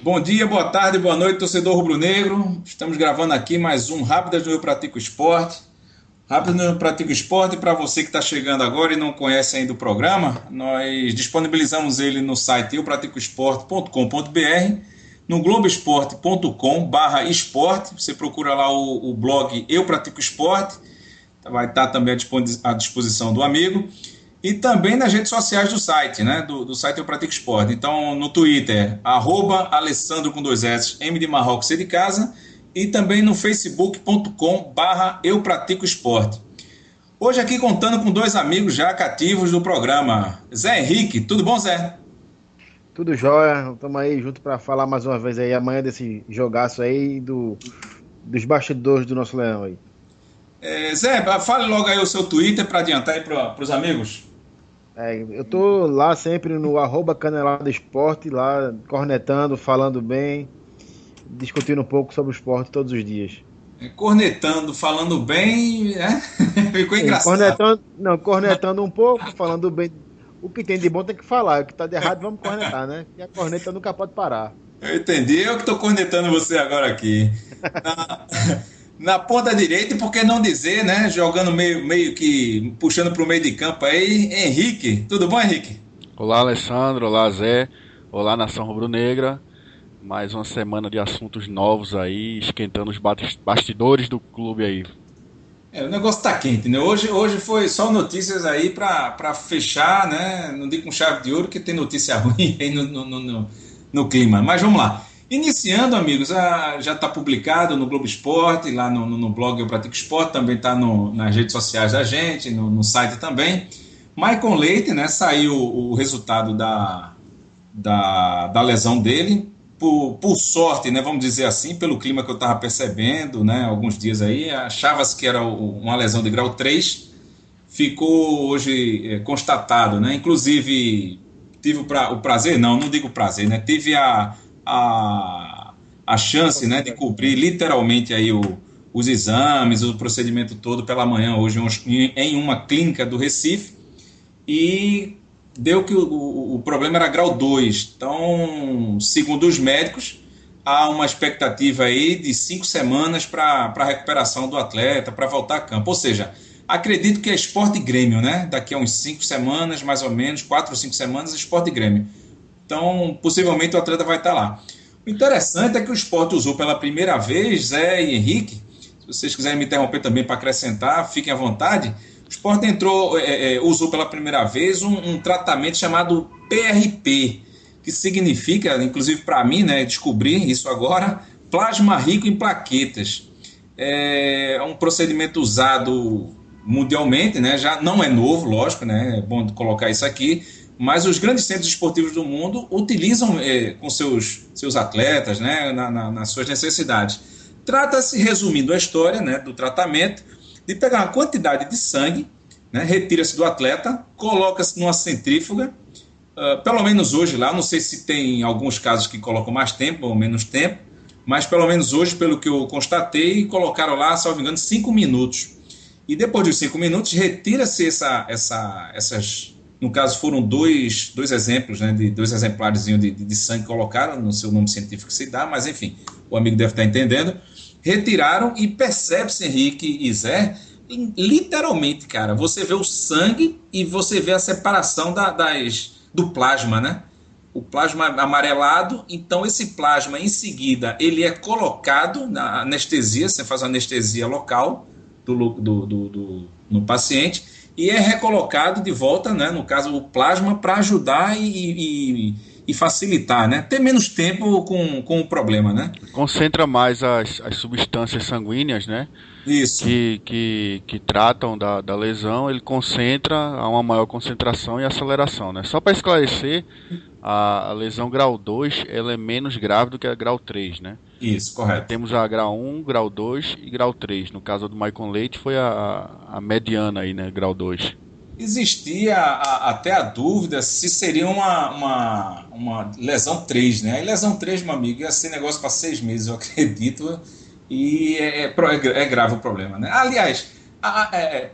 Bom dia, boa tarde, boa noite, torcedor rubro-negro. Estamos gravando aqui mais um Rápidas no Eu Pratico Esporte. Rápidas no Eu Pratico Esporte, para você que está chegando agora e não conhece ainda o programa, nós disponibilizamos ele no site eupraticoesporte.com.br, no globoesporte.com/esporte. Você procura lá o blog Eu Pratico Esporte, vai estar também à disposição do amigo. E também nas redes sociais do site, né? Do site Eu Pratico Esporte. Então, no Twitter, @Alessandro com dois S, M de Marrocos, C de casa. E também no facebook.com/Eu Pratico Esporte. Hoje aqui contando com dois amigos já cativos do programa. Zé Henrique, tudo bom, Zé? Tudo jóia, estamos aí junto para falar mais uma vez aí amanhã desse jogaço aí dos bastidores do nosso Leão aí. Zé, fale logo aí o seu Twitter para adiantar aí para os amigos. Eu tô lá sempre no @Canelada Esporte, lá cornetando, falando bem, discutindo um pouco sobre o esporte todos os dias. Cornetando, falando bem, né? Ficou Sim, engraçado. cornetando um pouco, falando bem. O que tem de bom tem que falar, o que tá de errado vamos cornetar, né? E a corneta nunca pode parar. Eu entendi, eu que estou cornetando você agora aqui. Na, na ponta direita, e por que não dizer, né? Jogando meio que puxando para o meio de campo aí, Henrique. Tudo bom, Henrique? Olá, Alessandro. Olá, Zé. Olá, Nação Rubro-Negra. Mais uma semana de assuntos novos aí, esquentando os bastidores do clube aí. O negócio tá quente, né? Hoje foi só notícias aí para fechar, né? Não digo com chave de ouro, que tem notícia ruim aí no clima. Mas vamos lá. Iniciando, amigos, já está publicado no Globo Esporte, lá no blog Eu Pratico Esporte, também está nas redes sociais da gente, no site também. Maicon Leite, né? Saiu o resultado da lesão dele. Por sorte, né, vamos dizer assim, pelo clima que eu estava percebendo, né, alguns dias aí, achava-se que era uma lesão de grau 3, ficou hoje constatado, né, inclusive tive o prazer, não digo prazer, né, tive a chance, né, de cobrir literalmente aí os exames, o procedimento todo pela manhã hoje em uma clínica do Recife, e deu que o problema era grau 2. Então, segundo os médicos, há uma expectativa aí de 5 semanas para a recuperação do atleta, para voltar a campo. Ou seja, acredito que é Sport e Grêmio, né? Daqui a uns 5 semanas, mais ou menos, 4 ou 5 semanas, Sport e Grêmio. Então, possivelmente o atleta vai estar lá. O interessante é que o Sport usou pela primeira vez, Zé e Henrique, se vocês quiserem me interromper também para acrescentar, fiquem à vontade. O Sport usou pela primeira vez um tratamento chamado PRP, que significa, inclusive para mim, né, descobri isso agora, plasma rico em plaquetas. É um procedimento usado mundialmente, né, já não é novo, lógico, né, é bom colocar isso aqui, mas os grandes centros esportivos do mundo utilizam com seus atletas, né, nas suas necessidades. Trata-se, resumindo a história, né, do tratamento, de pegar uma quantidade de sangue, né, retira-se do atleta, coloca-se numa centrífuga, pelo menos hoje lá, não sei se tem alguns casos que colocam mais tempo ou menos tempo, mas pelo menos hoje, pelo que eu constatei, colocaram lá, salvo engano, 5 minutos. E depois dos 5 minutos, retira-se essas... No caso, foram dois exemplos, né, de dois exemplares de sangue que colocaram, no seu nome científico se dá, mas enfim, o amigo deve estar entendendo. Retiraram e percebe-se, Henrique e Zé, literalmente, cara, você vê o sangue e você vê a separação do plasma, né? O plasma amarelado, então esse plasma em seguida ele é colocado na anestesia, você faz a anestesia local no paciente e é recolocado de volta, né? No caso o plasma, para ajudar e facilitar, né? Ter menos tempo com o problema, né? Concentra mais as substâncias sanguíneas, né? Isso. Que tratam da lesão, ele concentra a uma maior concentração e aceleração, né? Só para esclarecer, a lesão grau 2 ela é menos grave do que a grau 3, né? Isso, correto. Temos a grau 1, grau 2 e grau 3. No caso do Maicon Leite foi a mediana aí, né? Grau 2. Existia até a dúvida se seria uma lesão 3, né? E lesão 3, meu amigo, ia ser negócio para 6 meses, eu acredito, e é grave o problema, né? Aliás,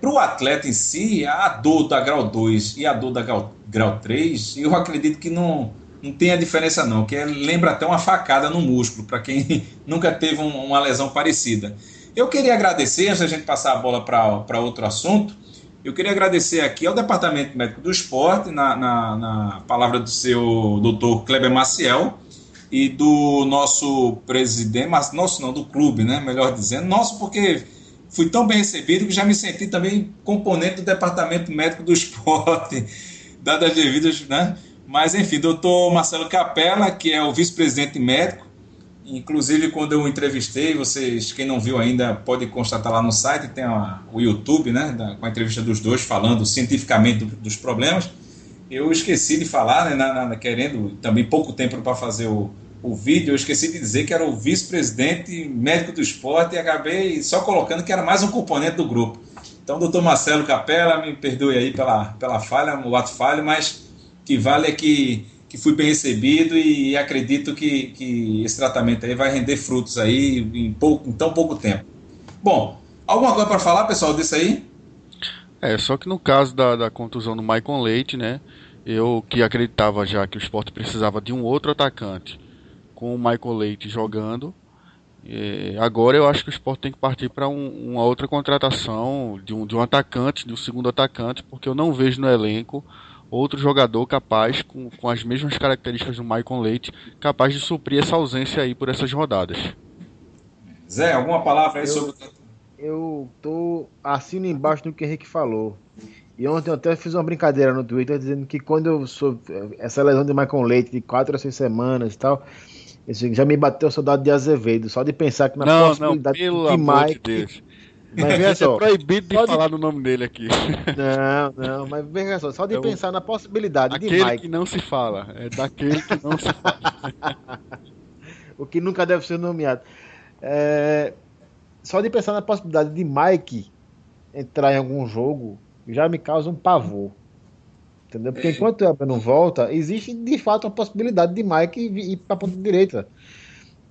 para o atleta em si, a dor da grau 2 e a dor da grau 3, eu acredito que não tem a diferença não, que lembra até uma facada no músculo, para quem nunca teve uma lesão parecida. Eu queria agradecer, antes da gente passar a bola para outro assunto, eu queria agradecer aqui ao Departamento Médico do Esporte, na palavra do seu doutor Kleber Maciel, e do nosso presidente, mas nosso não, do clube, né, melhor dizendo, nosso porque fui tão bem recebido que já me senti também componente do Departamento Médico do Esporte, dadas as devidas, né? Mas, enfim, doutor Marcelo Capella, que é o vice-presidente médico, inclusive quando eu entrevistei, vocês, quem não viu ainda, pode constatar lá no site, tem o YouTube, né, com a entrevista dos dois, falando cientificamente dos problemas. Eu esqueci de falar, né, querendo também pouco tempo para fazer o vídeo, eu esqueci de dizer que era o vice-presidente médico do esporte e acabei só colocando que era mais um componente do grupo. Então, doutor Marcelo Capella, me perdoe aí pela falha, o ato falho, mas que vale é que fui bem recebido e acredito que esse tratamento aí vai render frutos aí em tão pouco tempo. Bom, alguma coisa para falar, pessoal, disso aí? Só que no caso da contusão do Maicon Leite, né, eu que acreditava já que o Sport precisava de um outro atacante com o Maicon Leite jogando, agora eu acho que o Sport tem que partir para uma outra contratação de um atacante, de um segundo atacante, porque eu não vejo no elenco outro jogador capaz, com as mesmas características do Maicon Leite, capaz de suprir essa ausência aí por essas rodadas. Zé, alguma palavra aí sobre... Eu tô assino embaixo do que o Henrique falou. E ontem eu até fiz uma brincadeira no Twitter dizendo que quando eu sou essa lesão de Maicon Leite de 4 a 6 semanas e tal, já me bateu o saudade de Azevedo, só de pensar que na possibilidade pelo de amor Mike. De Deus. Mas veja só, é proibido de falar no nome dele aqui. Não, mas veja só de pensar na possibilidade de Mike. Aquele que não se fala, é daquele que não se fala. O que nunca deve ser nomeado. Só de pensar na possibilidade de Mike entrar em algum jogo já me causa um pavor. Entendeu? Porque enquanto o Elber não volta, existe de fato a possibilidade de Mike ir para a ponta direita.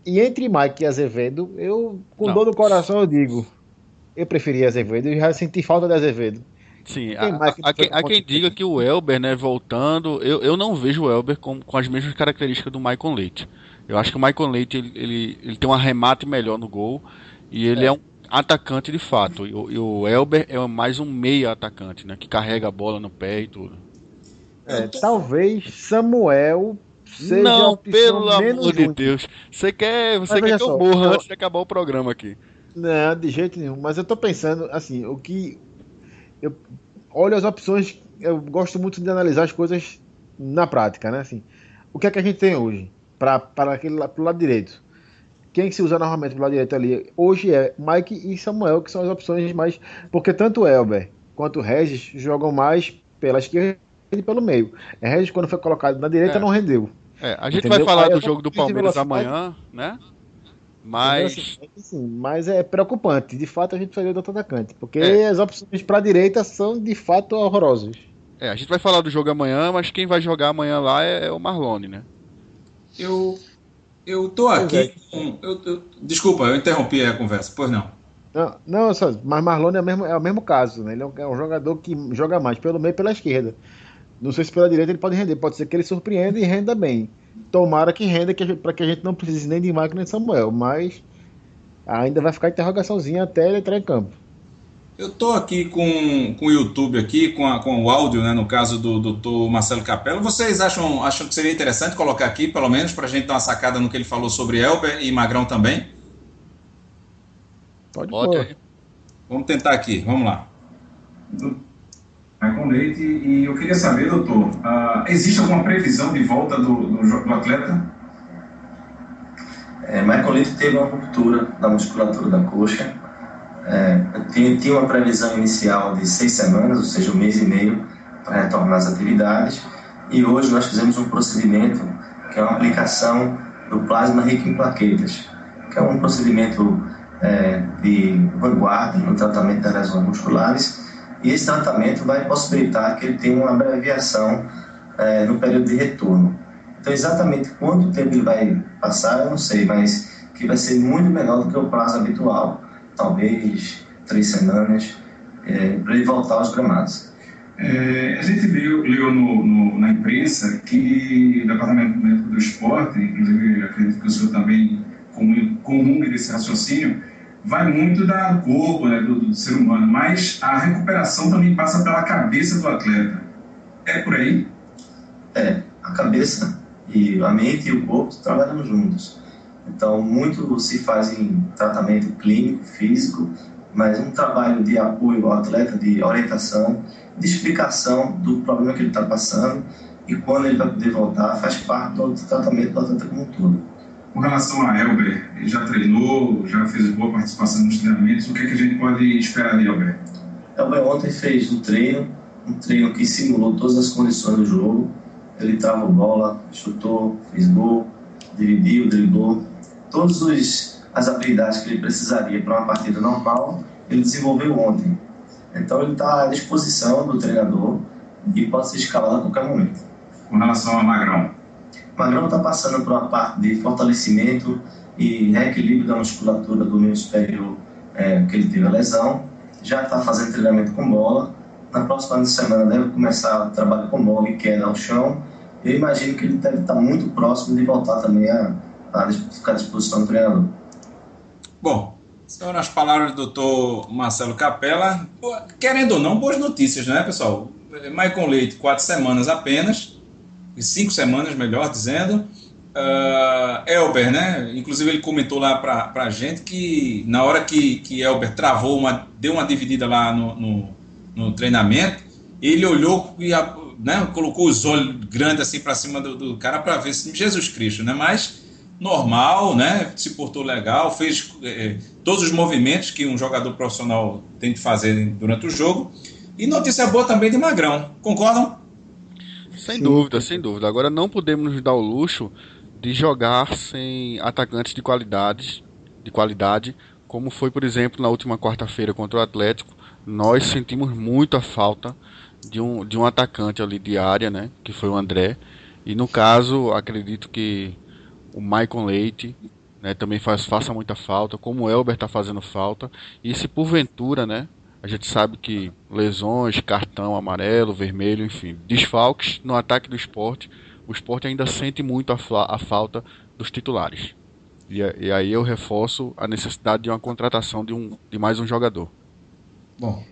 E entre Mike e Azevedo, eu, com dor no coração, eu digo, eu preferia Azevedo, eu já senti falta de Azevedo. Sim, há quem diga que o Elber, né, voltando, eu não vejo o Elber com as mesmas características do Maicon Leite. Eu acho que o Maicon Leite ele tem um arremate melhor no gol e ele é um atacante de fato. E o Elber é mais um meia atacante, né, que carrega a bola no pé e tudo. Talvez Samuel seja não, a opção pelo menos amor de ruim. Deus. Você quer que eu morra antes de acabar o programa aqui? Não, de jeito nenhum. Mas eu tô pensando, assim, eu olho as opções, eu gosto muito de analisar as coisas na prática, né? Assim, o que é que a gente tem hoje para pro lado direito? Quem se usa normalmente pro lado direito ali hoje é Mike e Samuel, que são as opções mais. Porque tanto o Elber quanto o Regis jogam mais pela esquerda e pelo meio. Regis, quando foi colocado na direita, não rendeu. A gente vai falar do jogo do Palmeiras amanhã, né? Mas... Sim, mas é preocupante. De fato, a gente precisa de outro atacante. Porque as opções para a direita são, de fato, horrorosas. A gente vai falar do jogo amanhã, mas quem vai jogar amanhã lá é o Marlone, né? Eu tô aqui... Desculpa, eu interrompi a conversa. Pois não. Não, mas Marlone é o mesmo caso, né? Ele é um jogador que joga mais pelo meio e pela esquerda. Não sei se pela direita ele pode render. Pode ser que ele surpreenda e renda bem. Tomara que renda, para que a gente não precise nem de Mike nem de Samuel. Mas ainda vai ficar interrogaçãozinha até ele entrar em campo. Eu estou aqui com o YouTube, aqui, com o áudio, né, no caso do Dr. Marcelo Capella. Vocês acham que seria interessante colocar aqui, pelo menos, para a gente dar uma sacada no que ele falou sobre Elber e Magrão também? Pode. Vamos tentar aqui, vamos lá. Maicon Leite, e eu queria saber, doutor, existe alguma previsão de volta do atleta? Maicon Leite teve uma ruptura da musculatura da coxa. Tinha uma previsão inicial de 6 semanas, ou seja, 1 mês e meio, para retornar às atividades. E hoje nós fizemos um procedimento que é uma aplicação do plasma rico em plaquetas, que é um procedimento de vanguarda no tratamento das lesões musculares. E esse tratamento vai possibilitar que ele tenha uma abreviação no período de retorno. Então, exatamente quanto tempo ele vai passar, eu não sei, mas que vai ser muito menor do que o prazo habitual, talvez 3 semanas, para ele voltar aos gramados. A gente leu na imprensa que o Departamento esporte, inclusive acredito que o senhor também comungue desse raciocínio, vai muito do corpo, né, do ser humano, mas a recuperação também passa pela cabeça do atleta. É por aí? A cabeça e a mente e o corpo trabalham juntos. Então, muito se faz em tratamento clínico, físico, mas um trabalho de apoio ao atleta, de orientação, de explicação do problema que ele está passando e quando ele vai poder voltar, faz parte do tratamento do atleta como um todo. Com relação a Elber, ele já treinou, já fez boa participação nos treinamentos, o que a gente pode esperar de Elber? Elber ontem fez um treino que simulou todas as condições do jogo. Ele travou bola, chutou, fez gol, dividiu, driblou. Todas as habilidades que ele precisaria para uma partida normal, ele desenvolveu ontem. Então ele está à disposição do treinador e pode ser escalado a qualquer momento. Com relação ao Magrão? O Magrão está passando por uma parte de fortalecimento e reequilíbrio da musculatura do membro superior, que ele teve a lesão. Já está fazendo treinamento com bola. Na próxima semana deve começar o trabalho com bola e queda ao chão. Eu imagino que ele deve estar muito próximo de voltar também a ficar à disposição do treinador. Bom, são as palavras do Dr. Marcelo Capella. Querendo ou não, boas notícias, né, pessoal? Maicon Leite, 4 semanas apenas, 5 semanas, melhor dizendo. Elber, né? Inclusive ele comentou lá pra gente que na hora que Elber travou, deu uma dividida lá no treinamento, ele olhou e colocou os olhos grandes assim para cima do cara para ver se Jesus Cristo, né? Mas normal, né? Se portou legal, fez todos os movimentos que um jogador profissional tem que fazer durante o jogo. E notícia boa também de Magrão, concordam? Sem dúvida, sem dúvida. Agora não podemos nos dar o luxo de jogar sem atacantes de qualidade, como foi, por exemplo, na última quarta-feira contra o Atlético. Nós sentimos muito a falta de um atacante ali de área, né, que foi o André. E no caso, acredito que o Maicon Leite, né, também faça muita falta, como o Elber está fazendo falta. E se porventura, né, a gente sabe que lesões, cartão amarelo, vermelho, enfim, desfalques no ataque do Sport, o Sport ainda sente muito a falta dos titulares. E aí eu reforço a necessidade de uma contratação de mais um jogador. Bom,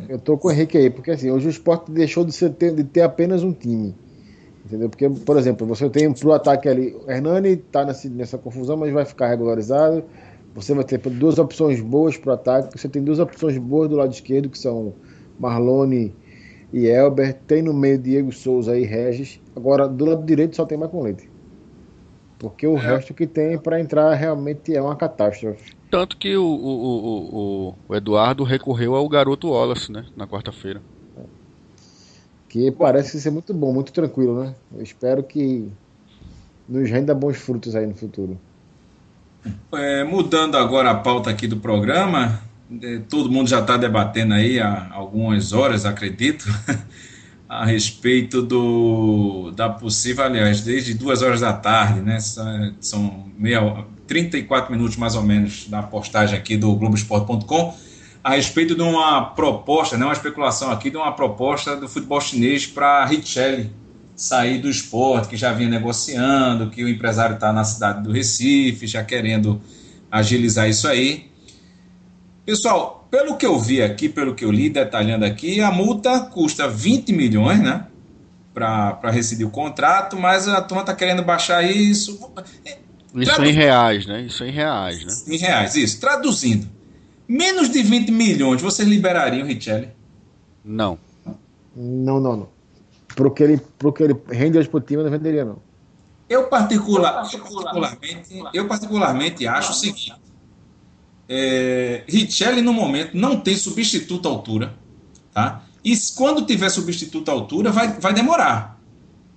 eu tô com o Henrique aí, porque assim, hoje o Sport deixou de ter apenas um time. Entendeu? Porque, por exemplo, você tem pro ataque ali, o Hernani tá nessa confusão, mas vai ficar regularizado. Você vai ter 2 opções boas pro ataque. Você tem 2 opções boas do lado esquerdo, que são Marlone e Elber. Tem no meio Diego Souza e Regis. Agora, do lado direito só tem Maicon Leite. Porque o resto que tem para entrar realmente é uma catástrofe. Tanto que o Eduardo recorreu ao garoto Wallace, né, na quarta-feira. Que parece ser muito bom, muito tranquilo, né? Eu espero que nos renda bons frutos aí no futuro. Mudando agora a pauta aqui do programa, todo mundo já está debatendo aí há algumas horas, acredito, a respeito da possível, aliás, desde 2 horas da tarde, né? São 34 minutos mais ou menos da postagem aqui do Globoesporte.com, a respeito de uma proposta, né, uma especulação aqui de uma proposta do futebol chinês para Richelli sair do Sport, que já vinha negociando, que o empresário está na cidade do Recife, já querendo agilizar isso aí. Pessoal, pelo que eu vi aqui, pelo que eu li, detalhando aqui, a multa custa 20 milhões, né, para rescindir o contrato, mas a turma está querendo baixar isso. Isso em reais, né? Isso em reais, né? Em reais, isso. Traduzindo, menos de 20 milhões, vocês liberariam o Richelli? Não. Não. Pro que ele rende hoje pro time, eu não venderia, não. Eu particularmente acho o seguinte: Richelli, no momento, não tem substituto à altura, tá? E quando tiver substituto à altura, vai demorar.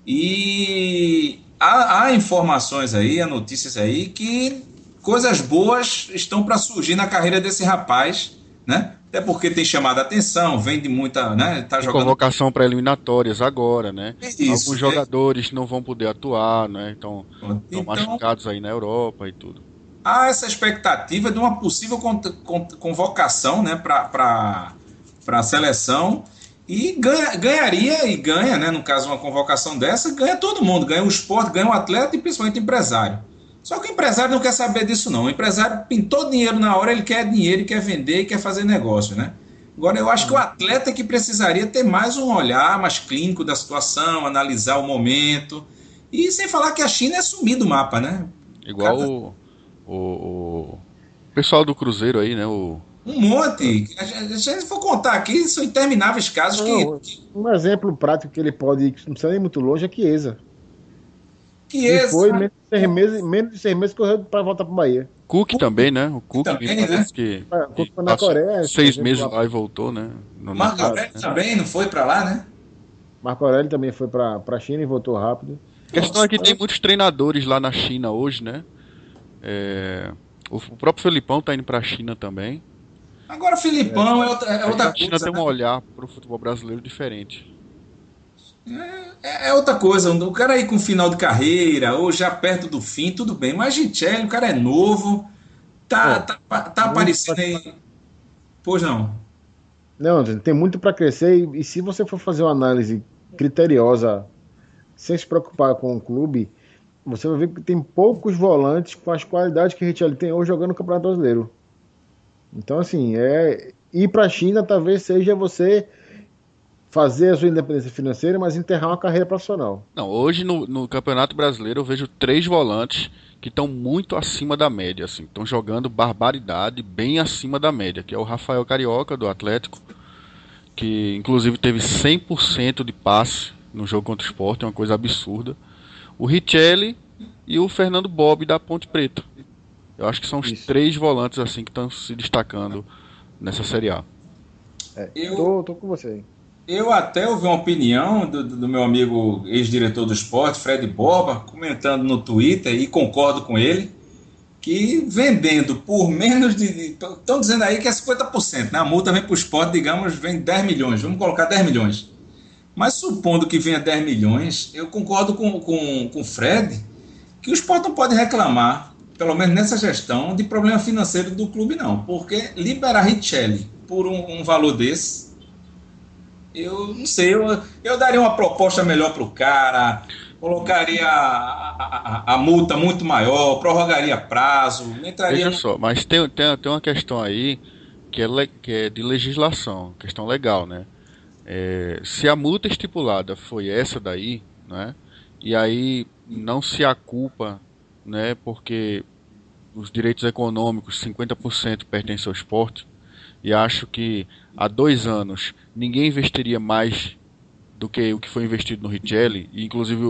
E há informações aí, há notícias aí que coisas boas estão para surgir na carreira desse rapaz, né? Até porque tem chamado a atenção, vem de muita, né? Tá jogando convocação para eliminatórias agora, né? Isso, alguns jogadores não vão poder atuar, né? Estão machucados aí na Europa e tudo. Há essa expectativa de uma possível convocação, né, para a seleção. E ganharia, e ganha, né? No caso, uma convocação dessa, ganha todo mundo, ganha o esporte, ganha o atleta e principalmente o empresário. Só que o empresário não quer saber disso, não. O empresário pintou dinheiro na hora, ele quer dinheiro, quer vender e quer fazer negócio, né? Agora, eu acho que o atleta que precisaria ter mais um olhar mais clínico da situação, analisar o momento. E sem falar que a China é sumir do mapa, né? Igual o pessoal do Cruzeiro aí, né? Um monte. Se a gente for contar aqui, são intermináveis casos Um exemplo prático que ele pode, que não precisa nem muito longe, é Chiesa. que Foi menos de 6 meses correu para voltar para o Bahia. Cook também, né? O Cook também, né? né? Que Cook foi na Coreia. 6 meses lá e voltou, né? Marco Aurélio também não foi para lá, né? Marco Aurélio também foi para a China e voltou rápido. A questão é que tem muitos treinadores lá na China hoje, né? O próprio Felipão tá indo pra China também. Agora o Filipão é outra A China coisa. tem um Né? olhar pro futebol brasileiro diferente. É outra coisa. O cara aí com final de carreira, ou já perto do fim, tudo bem. Mas Gicelli, o cara é novo, tá aparecendo aí. Pois não. Não, tem muito para crescer e se você for fazer uma análise criteriosa, sem se preocupar com o clube, você vai ver que tem poucos volantes com as qualidades que a gente tem hoje jogando no Campeonato Brasileiro. Então, assim, ir para a China talvez seja você fazer a sua independência financeira, mas enterrar uma carreira profissional. Não, hoje no Campeonato Brasileiro eu vejo 3 volantes que estão muito acima da média, assim, estão jogando barbaridade, bem acima da média, que é o Rafael Carioca, do Atlético, que inclusive teve 100% de passe no jogo contra o Sport, é uma coisa absurda. O Richelli e o Fernando Bob, da Ponte Preta. Eu acho que são os 3 volantes assim que estão se destacando nessa Série A. Tô com você. Eu até ouvi uma opinião do meu amigo ex-diretor do esporte, Fred Borba, comentando no Twitter, e concordo com ele, que vendendo por menos de... Estão dizendo aí que é 50%, né? A multa vem para o esporte, digamos, vem 10 milhões, vamos colocar 10 milhões. Mas supondo que venha 10 milhões, eu concordo com o Fred, que o esporte não pode reclamar, pelo menos nessa gestão, de problema financeiro do clube, não. Porque liberar Richelli por um valor desse, eu não sei, eu daria uma proposta melhor para o cara, colocaria a multa muito maior, prorrogaria prazo, entraria... Veja só, mas tem uma questão aí que é de legislação, questão legal, né? Se a multa estipulada foi essa daí, né? E aí não se há culpa, né? Porque os direitos econômicos, 50% pertencem ao esporte, e acho que há 2 anos ninguém investiria mais do que o que foi investido no Richelli, e inclusive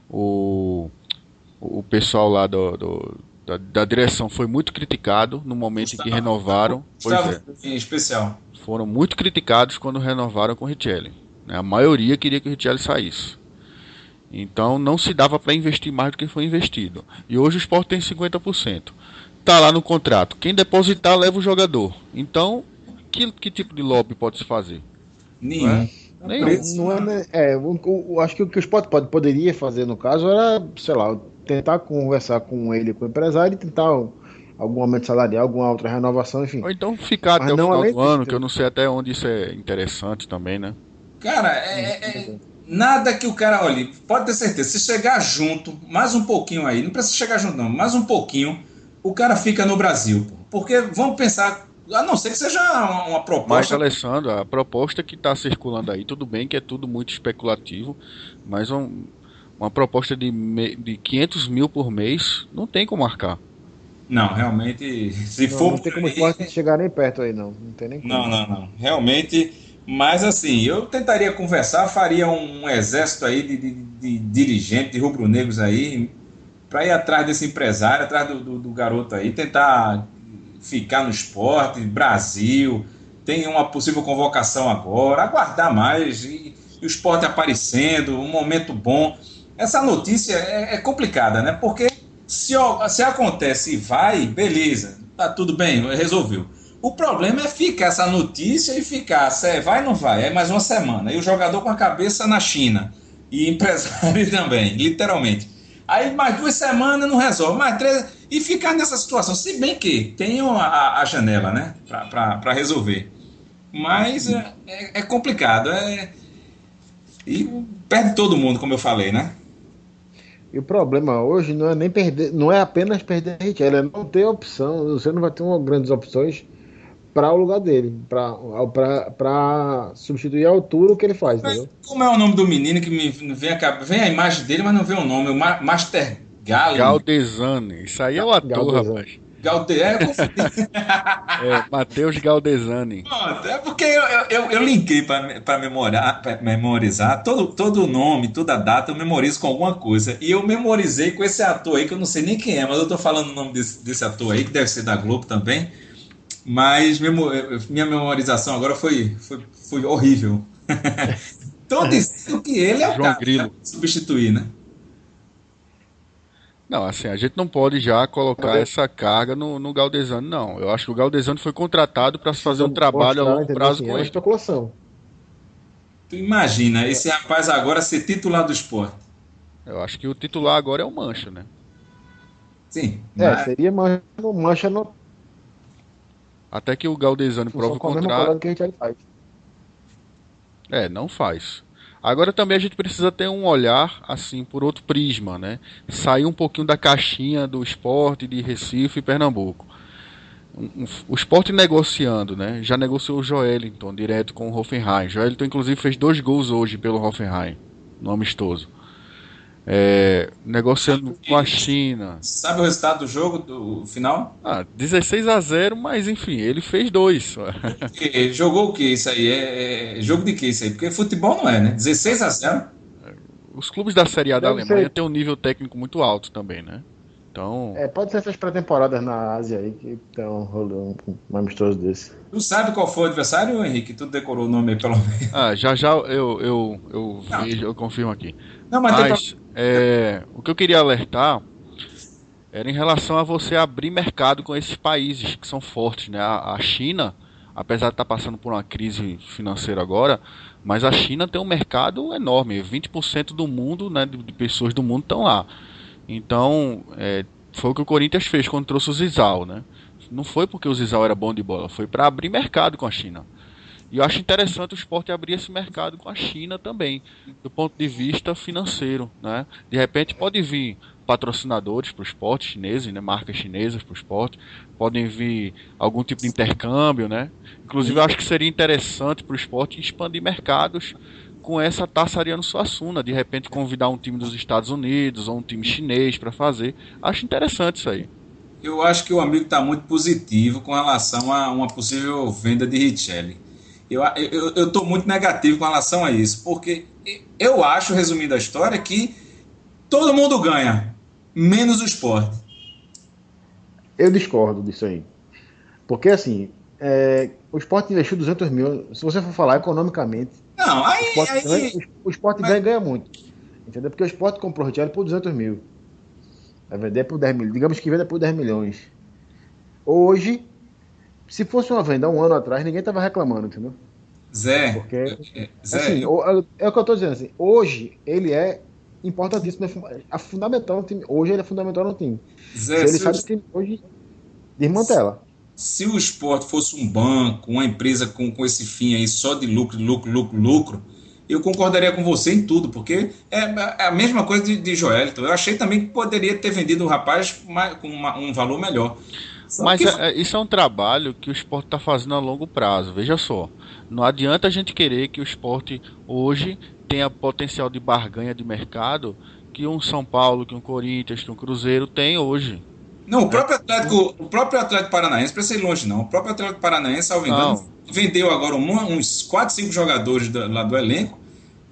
o pessoal lá da direção foi muito criticado no momento em que renovaram. Em especial. Foram muito criticados quando renovaram com o Richelli. A maioria queria que o Richelli saísse. Então não se dava para investir mais do que foi investido. E hoje o Sport tem 50%. Tá lá no contrato. Quem depositar leva o jogador. Então, que tipo de lobby pode se fazer? Nenhum. Acho que o que o Sport poderia fazer no caso era, sei lá, tentar conversar com ele, com o empresário, e tentar algum aumento salarial, alguma outra renovação, enfim. Ou então ficar até o final do ano, que eu não sei até onde isso é interessante também, né? Cara, nada que o cara, olha, pode ter certeza, se chegar junto, mais um pouquinho aí, não precisa chegar junto não, mais um pouquinho, o cara fica no Brasil, pô. Porque vamos pensar, a não ser que seja uma proposta... Mas, Alessandro, a proposta que está circulando aí, tudo bem que é tudo muito especulativo, mas uma proposta de 500 mil por mês não tem como marcar. Não, realmente, se for... Não tem como chegar nem perto aí, não. Não tem nem como. Não. Realmente, mas assim, eu tentaria conversar, faria um exército aí de dirigentes, de rubro-negros aí, para ir atrás desse empresário, atrás do garoto aí, tentar ficar no esporte, Brasil, tem uma possível convocação agora, aguardar mais, e o esporte aparecendo, um momento bom. Essa notícia é complicada, né? Porque se acontece e vai, beleza, tá tudo bem, resolveu. O problema é ficar essa notícia e ficar, vai ou não vai, é mais uma semana, e o jogador com a cabeça na China, e empresário também, literalmente. Aí mais 2 semanas não resolve, mais 3, e ficar nessa situação, se bem que tem a janela, né, para resolver. Mas é complicado. E perde todo mundo, como eu falei, né? E o problema hoje não é nem perder, não é apenas perder Richelli, é não ter opção. Você não vai ter uma grandes opções para o lugar dele, para substituir a altura o que ele faz, Mas entendeu? como é o nome do menino que me vem a imagem dele, mas não vem o nome? O Master Galen. Galdesani. Isso aí é o ator, Galdesano. rapaz. Eu confundi. É, Matheus Galdesani. Pronto, é porque eu linkei para memorizar todo o nome, toda a data, eu memorizo com alguma coisa. E eu memorizei com esse ator aí, que eu não sei nem quem é, mas eu tô falando o nome desse ator aí, que deve ser da Globo também. Mas minha memorização agora foi horrível. Estão dizendo que ele é o João cara que Grilo. vai substituir, né? Não, assim, a gente não pode já colocar essa carga no Galdesani, não. Eu acho que o Galdesani foi contratado para fazer Precisa um trabalho a mostrar, longo entendeu? prazo Assim, é com uma ele. especulação. Tu imagina esse rapaz agora ser titular do esporte. Eu acho que o titular agora é o Mancha, né? Sim, É, mas seria mancha no Até que o Galdesani prova função o com a mesma colada contrário. que a gente faz. É, não faz. Agora também a gente precisa ter um olhar assim por outro prisma, né? Sair um pouquinho da caixinha do esporte de Recife e Pernambuco. O esporte negociando, né? Já negociou o Joelinton direto com o Hoffenheim. Joelinton inclusive fez 2 gols hoje pelo Hoffenheim, no amistoso. Negociando com a China. sabe o resultado do jogo, do final? 16-0, mas enfim, ele fez 2. Jogou o que isso aí? É jogo de que isso aí? Porque futebol não é, né? 16-0. Os clubes da Série A da Deve Alemanha ser. têm um nível técnico muito alto também, né? Então, Pode ser essas pré-temporadas na Ásia aí que estão rolando um amistoso desse. Tu sabe qual foi o adversário, Henrique? Tu decorou o nome aí, pelo menos. já já eu Não, vejo, eu confirmo aqui. não, mas tem pra... Mas o que eu queria alertar era em relação a você abrir mercado com esses países que são fortes, né? A China, apesar de estar passando por uma crise financeira agora, mas a China tem um mercado enorme. 20% do mundo, né, de pessoas do mundo estão lá. Então, foi o que o Corinthians fez quando trouxe o Zizal, né? Não foi porque o Zizal era bom de bola, foi para abrir mercado com a China. E eu acho interessante o esporte abrir esse mercado com a China também, do ponto de vista financeiro, né? De repente pode vir patrocinadores para o esporte chineses, né? Marcas chinesas para o esporte, podem vir algum tipo de intercâmbio, né? Inclusive eu acho que seria interessante para o esporte expandir mercados com essa Taça Ariano Suassuna, de repente convidar um time dos Estados Unidos ou um time chinês para fazer. Acho interessante isso aí. Eu acho que o amigo está muito positivo com relação a uma possível venda de Richelli. Eu estou muito negativo com relação a isso, porque eu acho, resumindo a história, que todo mundo ganha, menos o esporte. Eu discordo disso aí. Porque, assim, o Sport investiu 200 mil. Se você for falar economicamente, Não, o Sport ganha, aí o Sport mas- ganha muito. Entendeu? Porque o Sport comprou o Richelli por 200 mil. Vai vender por 10 mil. Digamos que venda por 10 milhões. Hoje, se fosse uma venda há um ano atrás, ninguém tava reclamando, entendeu? Zé, Porque, Zé, assim, é o que eu tô dizendo, assim, hoje ele é importantíssimo, é fundamental no time. Hoje ele é fundamental no time. Zé, Se ele sai do time hoje, desmantela. se o esporte fosse um banco, uma empresa com esse fim aí só de lucro, lucro, lucro, lucro, eu concordaria com você em tudo, porque é a mesma coisa de Joelito. Eu achei também que poderia ter vendido o rapaz com um valor melhor. Só Mas que isso é um trabalho que o esporte está fazendo a longo prazo. Veja só, não adianta a gente querer que o esporte hoje tenha potencial de barganha de mercado que um São Paulo, que um Corinthians, que um Cruzeiro tem hoje. não, o próprio Atlético Paranaense, para ser longe não, o próprio Atlético Paranaense, salvo engano, Não, vendeu agora uns 4, 5 jogadores lá do elenco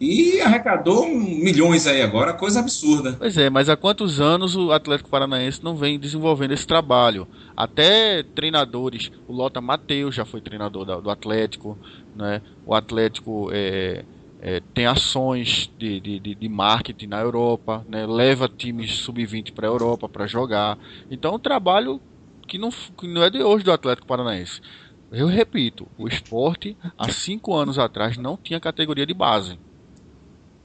e arrecadou milhões aí agora, coisa absurda. pois é, mas há quantos anos o Atlético Paranaense não vem desenvolvendo esse trabalho? Até treinadores, o Lota Matheus já foi treinador do Atlético, né? O Atlético tem ações de marketing na Europa, né? Leva times sub-20 para a Europa para jogar. Então, um trabalho que não é de hoje do Atlético Paranaense. Eu repito, o esporte há 5 anos atrás não tinha categoria de base,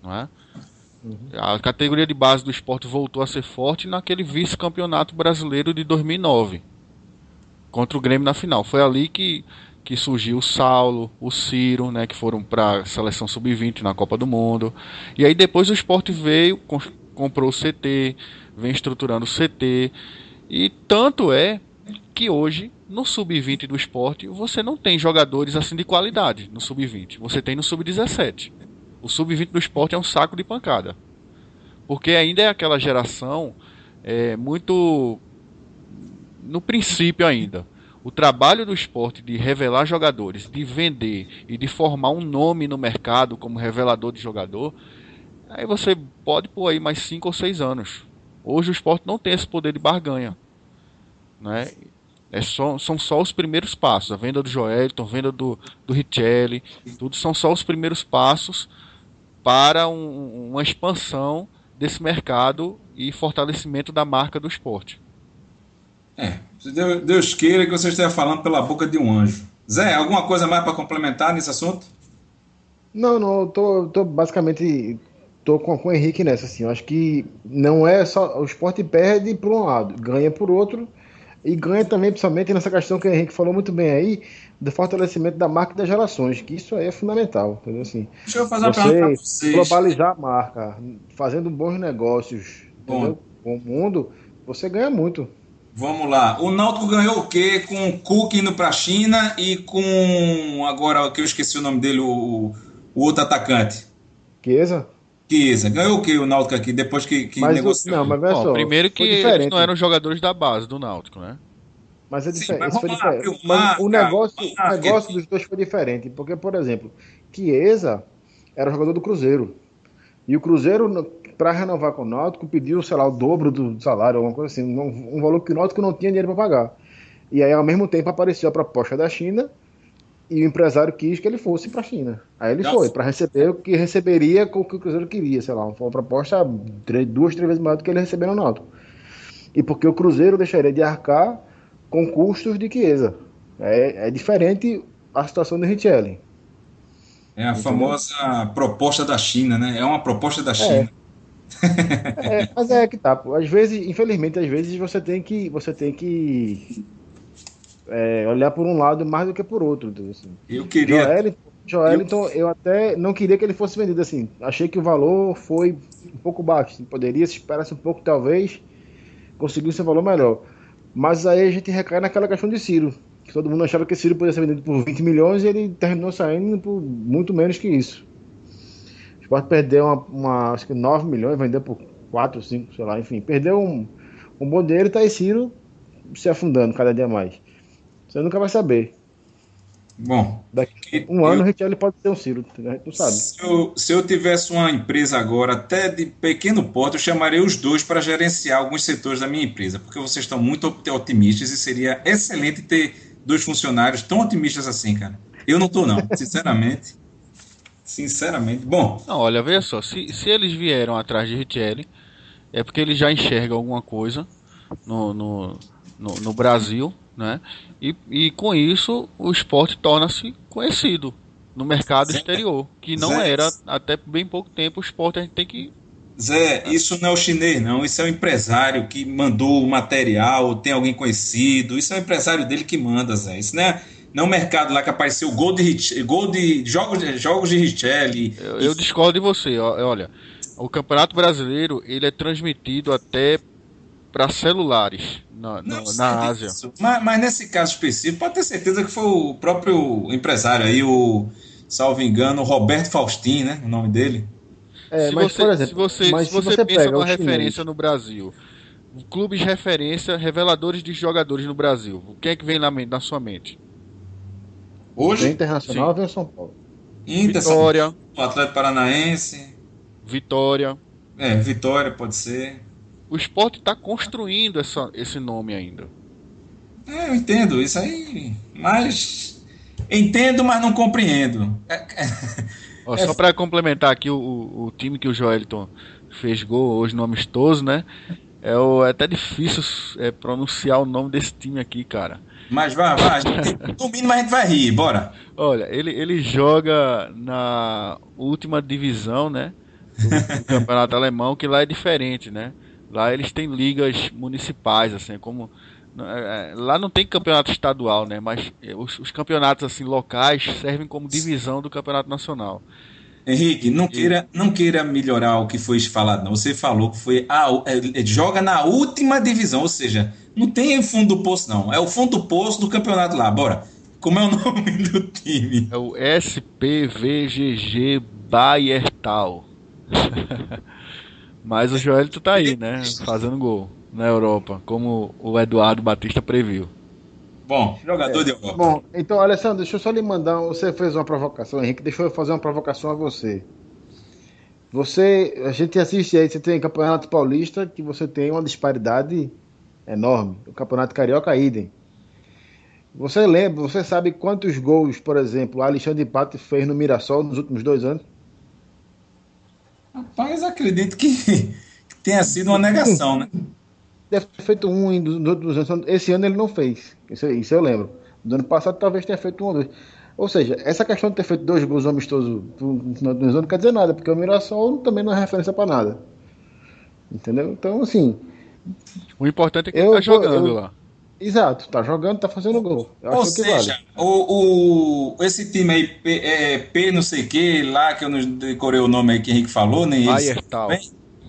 não é? A categoria de base do esporte voltou a ser forte naquele vice-campeonato brasileiro de 2009 contra o Grêmio na final. Foi ali que que surgiu o Saulo, o Ciro, né, que foram para a seleção sub-20 na Copa do Mundo. E aí depois o Sport veio, comprou o CT, vem estruturando o CT. E tanto é que hoje, no sub-20 do Sport, você não tem jogadores assim de qualidade no sub-20. Você tem no sub-17. O sub-20 do Sport é um saco de pancada. Porque ainda é aquela geração muito no princípio ainda. O trabalho do Sport de revelar jogadores, de vender e de formar um nome no mercado como revelador de jogador, aí você pode pôr aí mais 5 ou 6 anos. Hoje o Sport não tem esse poder de barganha, né? São só os primeiros passos. A venda do Joelton, a venda do Richelli, tudo são só os primeiros passos para uma expansão desse mercado e fortalecimento da marca do Sport. Deus queira que você esteja falando pela boca de um anjo. Zé, alguma coisa mais para complementar nesse assunto? Não, eu tô basicamente com o Henrique nessa, assim. Eu acho que não é só. O Sport perde por um lado, ganha por outro, e ganha também, principalmente nessa questão que o Henrique falou muito bem aí, do fortalecimento da marca e das relações, que isso aí é fundamental. Entendeu? Assim, deixa eu fazer uma pergunta para vocês. Globalizar a marca, fazendo bons negócios, entendeu? Com o mundo, você ganha muito. Vamos lá. O Náutico ganhou o quê? Com o Cook indo para a China e com, agora que eu esqueci o nome dele, o outro atacante. Chiesa? Ganhou o quê o Náutico aqui depois que negociou? Não, mas veja só, primeiro que eles não eram jogadores da base do Náutico, né? Mas é diferente. Sim, mas o negócio dos dois foi diferente. Porque, por exemplo, Chiesa era jogador do Cruzeiro. E o Cruzeiro, para renovar com o Náutico, pediu, sei lá, o dobro do salário, alguma coisa assim. Um valor que o Náutico não tinha dinheiro para pagar. E aí, ao mesmo tempo, apareceu a proposta da China e o empresário quis que ele fosse para a China. Aí ele foi, para receber o que receberia com o que o Cruzeiro queria, sei lá. Foi uma proposta 2, 3 vezes maior do que ele recebeu no Náutico. E porque o Cruzeiro deixaria de arcar com custos de Chiesa. É diferente a situação do Richelli. É a famosa proposta da China, né? É uma proposta da China. Mas é que tá. Às vezes, infelizmente, você tem que olhar por um lado mais do que por outro. Então, assim. Eu queria. Joelinton, eu até não queria que ele fosse vendido assim. Achei que o valor foi um pouco baixo. Poderia se esperasse um pouco, talvez, conseguisse um valor melhor. Mas aí a gente recai naquela questão de Ciro. Que todo mundo achava que Ciro podia ser vendido por 20 milhões e ele terminou saindo por muito menos que isso. O Sport perdeu acho que 9 milhões, vendeu por 4, 5, sei lá, enfim. Perdeu um bom dinheiro e tá aí Ciro se afundando cada dia mais. Você nunca vai saber. Bom, daqui um ano o Richelli pode ser um Ciro, a gente não sabe. Se eu tivesse uma empresa agora, até de pequeno porte, eu chamaria os dois para gerenciar alguns setores da minha empresa, porque vocês estão muito otimistas e seria excelente ter 2 funcionários tão otimistas assim, cara. Eu não estou, não, sinceramente. Bom. Não, olha, veja só, se eles vieram atrás de Richelli, é porque eles já enxergam alguma coisa no Brasil, né? E com isso o Sport torna-se conhecido no mercado exterior, que não era até bem pouco tempo. O Sport, a gente tem que... Zé, isso não é o chinês, não. Isso é o empresário que mandou o material, tem alguém conhecido. Isso é o empresário dele que manda, Zé. Isso não é o mercado lá que apareceu gol de jogos de Richelli. Eu discordo de você. Olha, o Campeonato Brasileiro ele é transmitido até para celulares na Ásia. Mas nesse caso específico, pode ter certeza que foi o próprio empresário aí, salvo engano, o Roberto Faustin, né? O nome dele. Se você pensa numa referência no Brasil, clubes de referência, reveladores de jogadores no Brasil, o que é que vem na sua mente? Hoje? Internacional vem São Paulo. Vitória. O Atlético Paranaense. Vitória. Vitória pode ser. O Sport está construindo esse nome ainda. Eu entendo isso aí, mas entendo, mas não compreendo. Só para complementar aqui o time que o Joelton fez gol hoje no amistoso, né? É até difícil pronunciar o nome desse time aqui, cara. Mas vai, no mínimo a gente vai rir, bora. Olha, ele joga na última divisão, né? Do campeonato alemão, que lá é diferente, né? Lá eles têm ligas municipais, assim, como Lá não tem campeonato estadual, né? Mas os campeonatos assim locais servem como divisão do campeonato nacional. Henrique, não queira melhorar o que foi falado, não. Você falou que foi joga na última divisão, ou seja, não tem fundo do poço, não. É o fundo do poço do campeonato lá. Bora. Como é o nome do time? É o SPVGG Bayertal. Mas o Joelito tá aí, né? Fazendo gol na Europa, como o Eduardo Batista previu. Bom, jogador de Europa. Bom, então, Alessandro, deixa eu só lhe mandar. Você fez uma provocação, Henrique. Deixa eu fazer uma provocação a você. A gente assiste aí, você tem Campeonato Paulista, que você tem uma disparidade enorme. O Campeonato Carioca, idem. Você sabe quantos gols, por exemplo, o Alexandre Pato fez no Mirassol nos últimos 2 anos? Rapaz, acredito que tenha sido uma negação, né? Deve ter feito um nos outros anos. Esse ano ele não fez. Isso eu lembro. Do ano passado talvez tenha feito um ou dois. Ou seja, essa questão de ter feito 2 gols amistosos no final do ano não quer dizer nada, porque o Mirassol também não é referência para nada. Entendeu? Então, assim. O importante é que ele tá jogando lá. Exato, tá jogando, tá fazendo gol. Ou seja, vale. Esse time aí, P não sei o que, lá que eu não decorei o nome aí que o Henrique falou, nem Bayertal.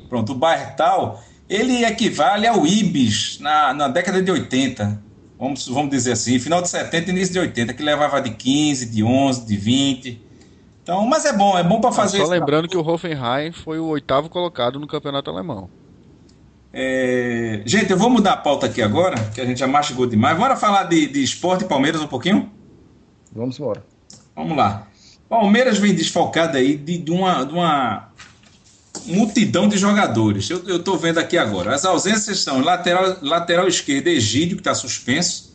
Pronto, o Bayertal, ele equivale ao Ibis na década de 80. Vamos dizer assim, final de 70 e início de 80, que levava de 15, de 11, de 20. Então, mas é bom para fazer isso. Só lembrando que o Hoffenheim foi o 8º colocado no campeonato alemão. Gente, eu vou mudar a pauta aqui agora, que a gente já mastigou demais. Bora falar de Sport e Palmeiras um pouquinho? Vamos embora. Vamos lá. Palmeiras vem desfalcado aí de uma multidão de jogadores. Eu estou vendo aqui agora. As ausências são lateral esquerdo, Egídio, que está suspenso.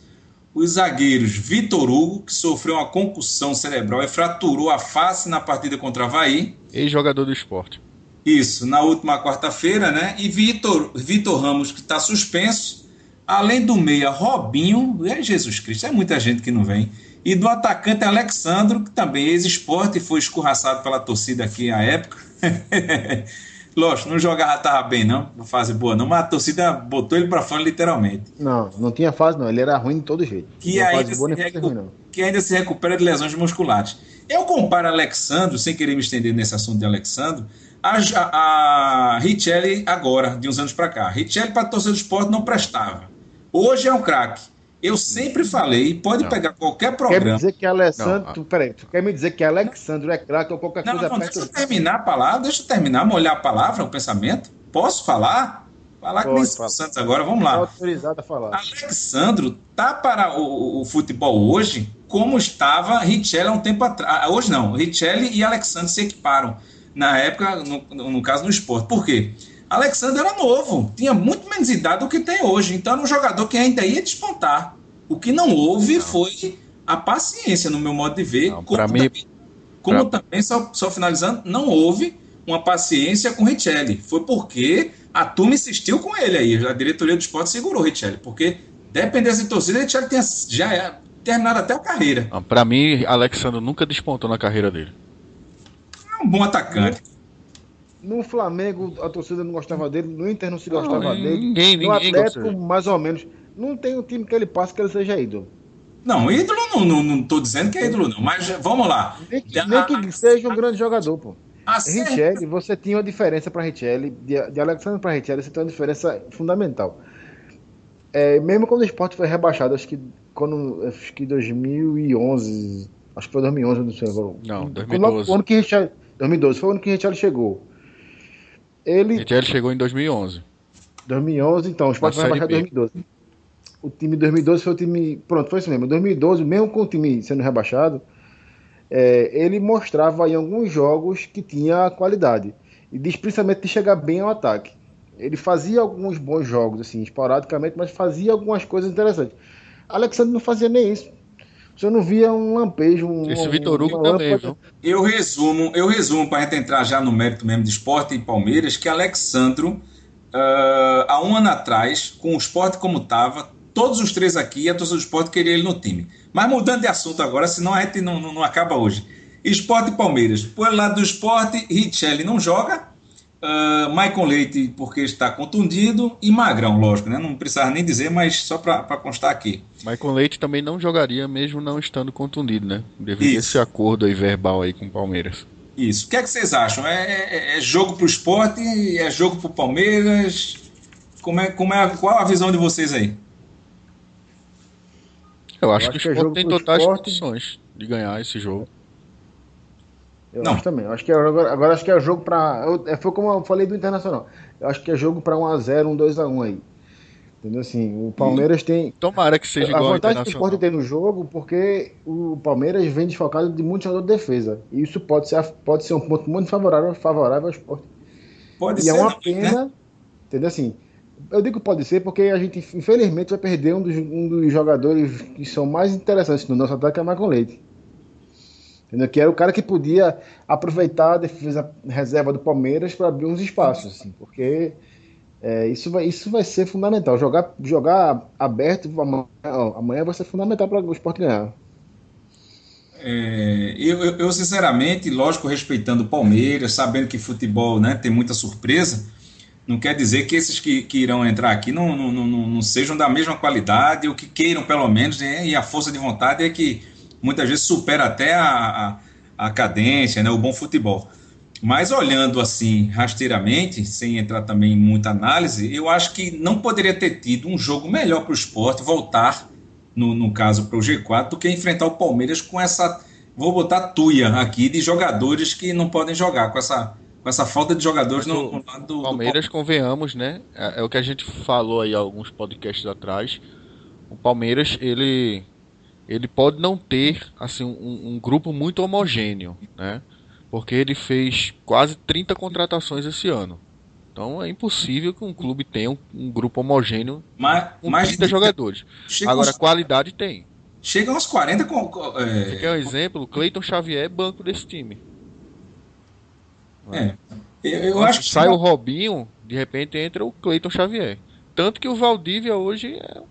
Os zagueiros, Vitor Hugo, que sofreu uma concussão cerebral e fraturou a face na partida contra o Avaí. Ex-jogador do Sport. Isso, na última quarta-feira, né? E Vitor Ramos, que está suspenso. Além do meia, Robinho. Jesus Cristo, é muita gente que não vem. E do atacante Alexandro, que também é ex-Sport e foi escorraçado pela torcida aqui à época. Lógico, não jogava, estava bem, não. Uma fase boa, não. Mas a torcida botou ele para fora, literalmente. Não tinha fase, não. Ele era ruim de todo jeito. Que ainda se recupera de lesões musculares. Eu comparo Alexandro, sem querer me estender nesse assunto de Alexandro, a Richelli agora, de uns anos para cá. Richelli para a torcida do Sport não prestava. Hoje é um craque. Eu sempre falei, pode pegar qualquer programa. Quer me dizer que Alessandro. Peraí, tu quer me dizer que Alexandro é craque ou qualquer coisa? Não, deixa eu terminar a palavra, molhar a palavra, o pensamento. Posso falar? Falar que nem Santos agora, vamos lá. Autorizado a falar. Alexandro tá para o futebol hoje como estava Richelli há um tempo atrás. Hoje não, Richelli e Alexandro se equiparam. Na época, no caso do Sport. Por quê? Alexandre era novo, tinha muito menos idade do que tem hoje, então era um jogador que ainda ia despontar. O que não houve foi a paciência, no meu modo de ver, também, só finalizando, não houve uma paciência com o Richelli. Foi porque a turma insistiu com ele aí, a diretoria do Sport segurou o Richelli, porque dependesse de torcida, o Richelli já terminado até a carreira. Para mim, Alexandre nunca despontou na carreira dele. É um bom atacante. No Flamengo a torcida não gostava dele, no Inter não se gostava dele. Ninguém no Atlético, mais ou menos. Não tem um time que ele passe que ele seja ídolo. Não, ídolo não tô dizendo que é ídolo, não. Mas vamos lá. Nem que seja um grande jogador, pô. Richelli, você tinha uma diferença para Richelli, de Alexandre para Richelli, você tem uma diferença fundamental. Mesmo quando o Sport foi rebaixado, acho que 2011, acho que foi 2011, não sei agora. Não, 2012. O ano que Richelli, 2012, foi o ano que Richelli chegou. Richelli chegou em 2011. 2011, então, o Sport foi rebaixado em 2012. O time de 2012 foi o time... Pronto, foi isso mesmo. Em 2012, mesmo com o time sendo rebaixado, ele mostrava em alguns jogos que tinha qualidade. E principalmente de chegar bem ao ataque. Ele fazia alguns bons jogos, assim, esporadicamente, mas fazia algumas coisas interessantes. Alexandre não fazia nem isso. Você não via um lampejo. Esse Vitor Hugo também, viu? Eu resumo para a gente entrar já no mérito mesmo de Sport e Palmeiras, que Alexandro, há um ano atrás, com o Sport como estava, todos os três aqui, a torcida do Sport queria ele no time. Mas mudando de assunto agora, senão a gente não acaba hoje. Sport e Palmeiras. Por lado do Sport, Richelli não joga. Maicon Leite, porque está contundido, e Magrão, lógico, né? Não precisava nem dizer, mas só para constar aqui. Maicon Leite também não jogaria, mesmo não estando contundido, né? Devido a esse Isso, acordo aí verbal aí com o Palmeiras. isso. O que é que vocês acham? É jogo para o Sport? É jogo para o Palmeiras? Qual a visão de vocês aí? Eu Eu acho que o acho que é Sport jogo tem pro totais Sport. condições de ganhar esse jogo. Eu Não, acho também. Eu acho que agora acho que é jogo para. Foi como eu falei do Internacional. Eu acho que é jogo para 1-0, 2-1 aí. Entendeu? Assim, o Palmeiras tem. Tomara que seja A igual ao vantagem que o Sport Internacional. tem no jogo, porque o Palmeiras vem desfalcado de muito jogador de defesa. E isso pode ser um ponto muito favorável ao Sport. pode E é ser uma não, né? pena, entendeu? Assim, eu digo que pode ser porque a gente, infelizmente, vai perder um dos jogadores que são mais interessantes no nosso ataque, que é o Maicon Leite. Entendeu? Que era o cara que podia aproveitar a defesa reserva do Palmeiras para abrir uns espaços, assim, porque isso vai ser fundamental. Jogar aberto amanhã vai ser fundamental para o Sport ganhar. Eu, sinceramente, lógico, respeitando o Palmeiras, sabendo que futebol, né, tem muita surpresa, não quer dizer que esses que irão entrar aqui não sejam da mesma qualidade, ou que queiram pelo menos, né, e a força de vontade é que muitas vezes supera até a cadência, né, o bom futebol. Mas olhando assim, rasteiramente, sem entrar também em muita análise, eu acho que não poderia ter tido um jogo melhor para o Sport voltar, no caso para o G4, do que enfrentar o Palmeiras com essa, vou botar tuia aqui, de jogadores que não podem jogar, com essa falta de jogadores Mas o no lado do Palmeiras, Palmeiras. convenhamos, né? É o que a gente falou aí alguns podcasts atrás. O Palmeiras, ele pode não ter assim um grupo muito homogêneo, né? Porque ele fez quase 30 contratações esse ano. Então é impossível que um clube tenha um grupo homogêneo com Mas 30 jogadores. chega Agora, aos, qualidade tem. chega aos 40 Você quer um exemplo? O Cleiton Xavier é banco desse time. Não é? é, eu Quando acho que sai o Robinho, de repente entra o Cleiton Xavier. Tanto que o Valdívia hoje é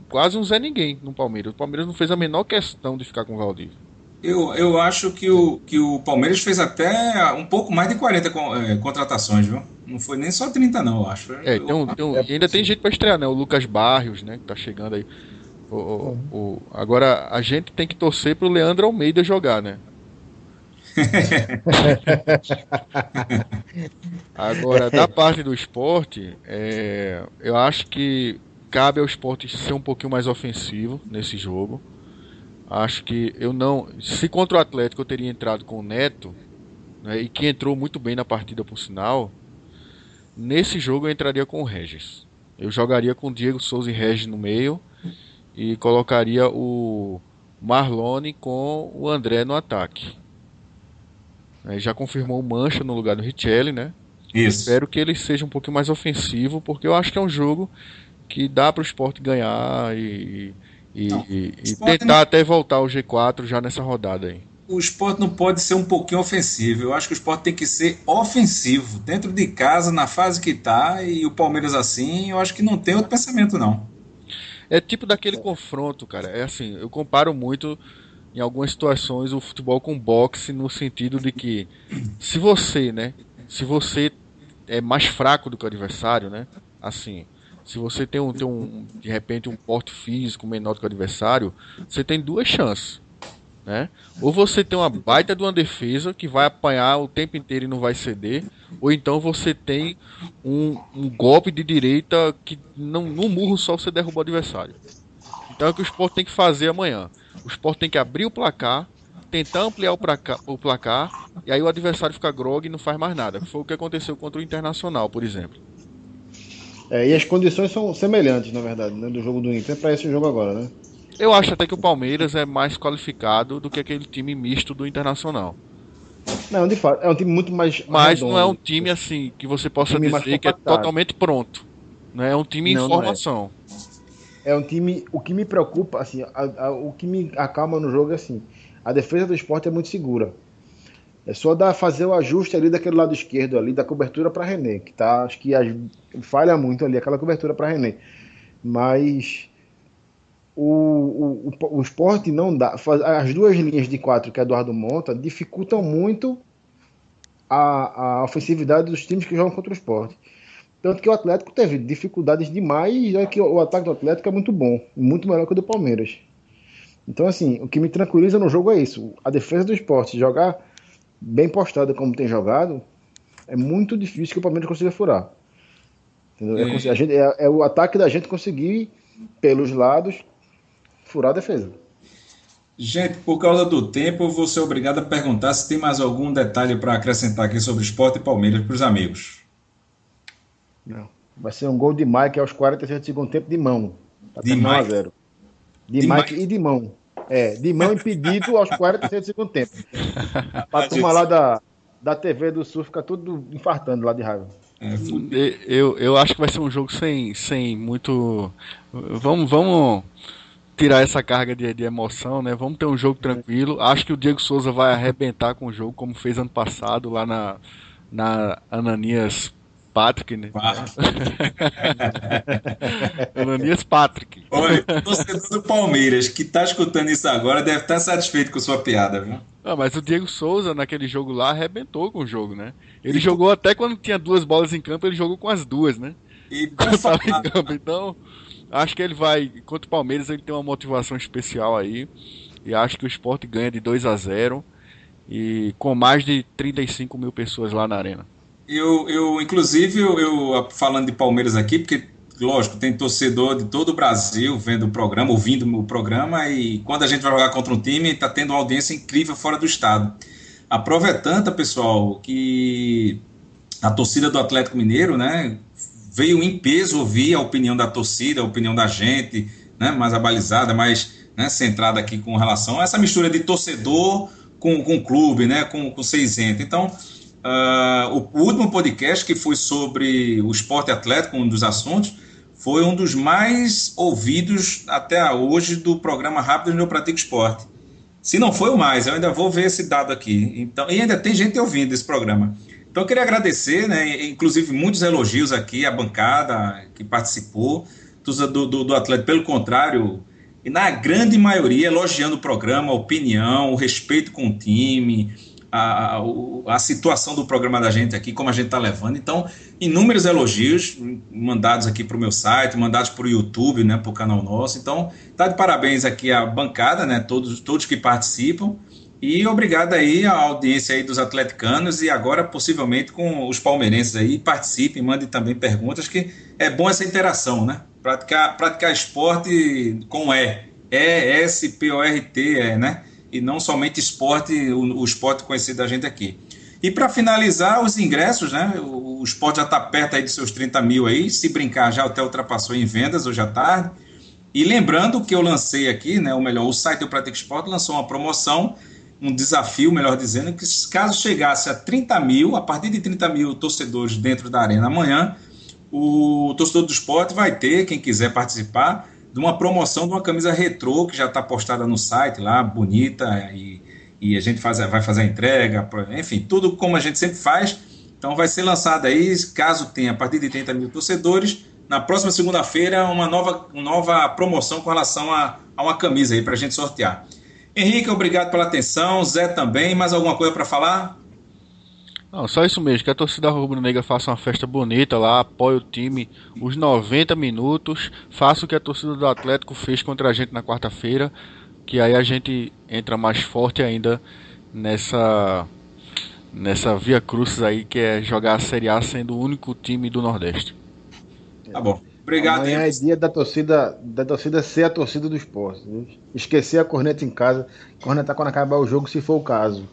quase um Zé Ninguém no Palmeiras. O Palmeiras não fez a menor questão de ficar com o Valdívia. eu acho que o Palmeiras fez até um pouco mais de 40 contratações, viu? Não foi nem só 30 não, eu acho. É, É e ainda tem possível. gente pra estrear, né? O Lucas Barrios, né? Que tá chegando aí. Agora, a gente tem que torcer pro Leandro Almeida jogar, né? Agora, da parte do esporte, eu acho que cabe ao esporte ser um pouquinho mais ofensivo nesse jogo. Acho que eu não. Se contra o Atlético eu teria entrado com o Neto, né, e que entrou muito bem na partida por sinal, nesse jogo eu entraria com o Regis. Eu jogaria com o Diego Souza e Regis no meio e colocaria o Marlone com o André no ataque. Já confirmou o Mancha no lugar do Richelli, né? Isso. Espero que ele seja um pouquinho mais ofensivo, porque eu acho que é um jogo que dá para o Sport ganhar Não, e tentar até voltar ao G4 já nessa rodada aí. o Sport não pode ser um pouquinho ofensivo. Eu acho que o Sport tem que ser ofensivo. Dentro de casa, na fase que está, e o Palmeiras assim, eu acho que não tem outro pensamento, não. É tipo daquele confronto, cara. É assim, eu comparo muito em algumas situações o futebol com boxe no sentido de que se você, né, se você é mais fraco do que o adversário, né? Assim, se você tem de repente um porte físico menor do que o adversário, você tem duas chances, né? Ou você tem uma baita de uma defesa que vai apanhar o tempo inteiro e não vai ceder, ou então você tem um golpe de direita que num murro só você derruba o adversário. Então é o que o Sport tem que fazer amanhã. O Sport tem que abrir o placar, tentar ampliar o placar, e aí o adversário fica grogue e não faz mais nada. Foi o que aconteceu contra o Internacional, por exemplo. E as condições são semelhantes, na verdade, né, do jogo do Inter para esse jogo agora, né? Eu acho até que o Palmeiras é mais qualificado do que aquele time misto do Internacional. Não, de fato, é um time muito mais Mas não é um redondo. time assim que você possa Time mais dizer que é compactado. totalmente pronto. Né? É um time em Não, não é. formação. É um time. O que me preocupa, assim, o que me acalma no jogo é assim: a defesa do Sport é muito segura. É só fazer o ajuste ali daquele lado esquerdo ali, da cobertura para René, que tá, acho que falha muito ali aquela cobertura para René. Mas o Sport não dá. As duas linhas de quatro que Eduardo monta dificultam muito a ofensividade dos times que jogam contra o Sport. Tanto que o Atlético teve dificuldades demais, já que o ataque do Atlético é muito bom, muito melhor que o do Palmeiras. Então, assim, o que me tranquiliza no jogo é isso. A defesa do Sport jogar bem postada como tem jogado, é muito difícil que o Palmeiras consiga furar. Entendeu? É o ataque da gente conseguir, pelos lados, furar a defesa. Gente, por causa do tempo, eu vou ser obrigado a perguntar se tem mais algum detalhe para acrescentar aqui sobre Sport e Palmeiras para os amigos. Não. Vai ser um gol de Mike aos 46 do segundo tempo de mão. De Mike? 1-0. De Mike e de mão. De mão impedido aos 46 do segundo tempo. A turma lá da TV do Sul fica tudo infartando lá de raiva. Eu acho que vai ser um jogo sem muito... Vamos tirar essa carga de emoção, né? Vamos ter um jogo tranquilo. Acho que o Diego Souza vai arrebentar com o jogo, como fez ano passado lá na Ananias Patrick, né? Ananias Patrick. Olha, o torcedor do Palmeiras que tá escutando isso agora deve estar satisfeito com sua piada, viu? Mas o Diego Souza, naquele jogo lá, arrebentou com o jogo, né? Ele jogou até quando tinha 2 bolas em campo, ele jogou com as 2, né? E quando tava em campo. Então, acho que ele vai, contra o Palmeiras, ele tem uma motivação especial aí. E acho que o Sport ganha de 2-0 e com mais de 35 mil pessoas lá na arena. Inclusive, falando de Palmeiras aqui, porque, lógico, tem torcedor de todo o Brasil vendo o programa, ouvindo o programa, e quando a gente vai jogar contra um time, está tendo uma audiência incrível fora do estado. A prova é tanta, pessoal, que a torcida do Atlético Mineiro, né, veio em peso ouvir a opinião da torcida, a opinião da gente, né, mais abalizada, mais, né, centrada aqui com relação a essa mistura de torcedor com clube, né, com cinzento. Então, o último podcast, que foi sobre o esporte atlético, um dos assuntos, foi um dos mais ouvidos até hoje do programa Rápido Eu Pratico Esporte. Se não foi o mais, eu ainda vou ver esse dado aqui. Então, e ainda tem gente ouvindo esse programa. Então, eu queria agradecer, né, inclusive muitos elogios aqui à bancada que participou, do Atlético, pelo contrário, e na grande maioria elogiando o programa, a opinião, o respeito com o time, a situação do programa da gente aqui, como a gente está levando. Então, inúmeros elogios mandados aqui para o meu site, mandados para o YouTube, né, para o canal nosso. Então, tá de parabéns aqui à bancada, né, todos que participam. E obrigado aí à audiência aí dos atleticanos e agora possivelmente com os palmeirenses aí. Participem, mandem também perguntas, que é bom essa interação, né? Praticar esporte com E-S-P-O-R-T, né? E não somente esporte, o esporte conhecido da gente aqui. E para finalizar, os ingressos, né? O esporte já está perto aí de seus 30 mil aí, se brincar já até ultrapassou em vendas hoje à tarde. E lembrando que eu lancei aqui, né? O site do Pratico Esporte lançou uma promoção, um desafio, melhor dizendo, que caso chegasse a 30 mil, a partir de 30 mil torcedores dentro da arena amanhã, o torcedor do esporte vai ter, quem quiser participar, de uma promoção de uma camisa retrô que já está postada no site lá, bonita, e a gente vai fazer a entrega, enfim, tudo como a gente sempre faz. Então vai ser lançada aí, caso tenha a partir de 30 mil torcedores, na próxima segunda-feira uma nova promoção com relação a uma camisa aí para a gente sortear. Henrique, obrigado pela atenção, Zé também, mais alguma coisa para falar? Não, só isso mesmo, que a torcida rubro-negra faça uma festa bonita lá, apoie o time os 90 minutos, faça o que a torcida do Atlético fez contra a gente na quarta-feira, que aí a gente entra mais forte ainda nessa via crucis aí, que é jogar a Série A sendo o único time do Nordeste. Tá bom. Obrigado. Amanhã é dia da torcida ser a torcida do esporte. Viu? Esquecer a corneta em casa, cornetar quando acabar o jogo, se for o caso.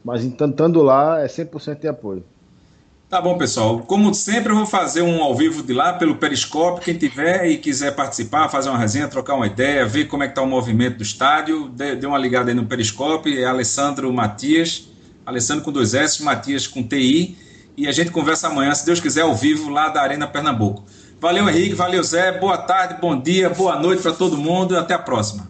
Mas estando lá, é 100% de apoio. Tá bom, pessoal. Como sempre, eu vou fazer um ao vivo de lá pelo Periscope. Quem tiver e quiser participar, fazer uma resenha, trocar uma ideia, ver como é que tá o movimento do estádio, dê uma ligada aí no Periscope. É Alessandro Matias, Alessandro com 2 S, Matias com TI. E a gente conversa amanhã, se Deus quiser, ao vivo lá da Arena Pernambuco. Valeu, Henrique. Valeu, Zé. Boa tarde, bom dia, boa noite para todo mundo e até a próxima.